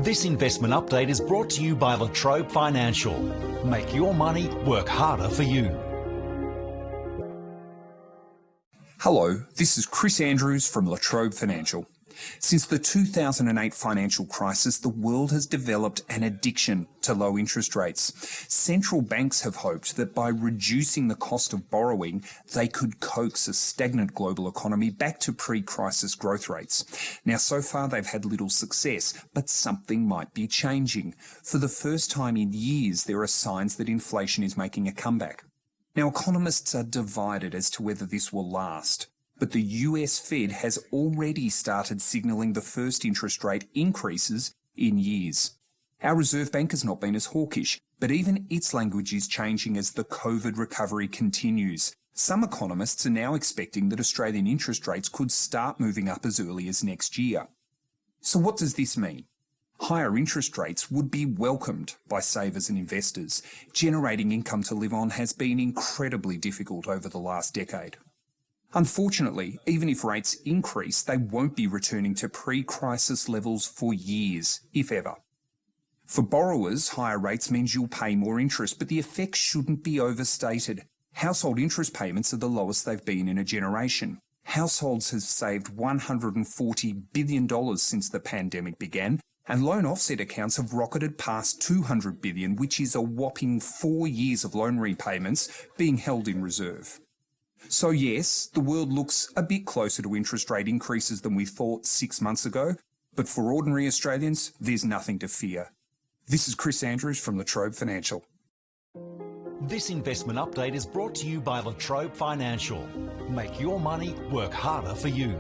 This investment update is brought to you by La Trobe Financial. Make your money work harder for you. Hello, this is Chris Andrews from La Trobe Financial. Since the 2008 financial crisis, the world has developed an addiction to low interest rates. Central banks have hoped that by reducing the cost of borrowing, they could coax a stagnant global economy back to pre-crisis growth rates. Now, so far they've had little success, but something might be changing. For the first time in years, there are signs that inflation is making a comeback. Now, economists are divided as to whether this will last. But the US Fed has already started signalling the first interest rate increases in years. Our Reserve Bank has not been as hawkish, but even its language is changing as the COVID recovery continues. Some economists are now expecting that Australian interest rates could start moving up as early as next year. So what does this mean? Higher interest rates would be welcomed by savers and investors. Generating income to live on has been incredibly difficult over the last decade. Unfortunately, even if rates increase, they won't be returning to pre-crisis levels for years, if ever. For borrowers, higher rates means you'll pay more interest, but the effects shouldn't be overstated. Household interest payments are the lowest they've been in a generation. Households have saved $140 billion since the pandemic began, and loan offset accounts have rocketed past $200 billion, which is a whopping 4 years of loan repayments being held in reserve. So yes, the world looks a bit closer to interest rate increases than we thought 6 months ago, but for ordinary Australians, there's nothing to fear. This is Chris Andrews from La Trobe Financial. This investment update is brought to you by La Trobe Financial. Make your money work harder for you.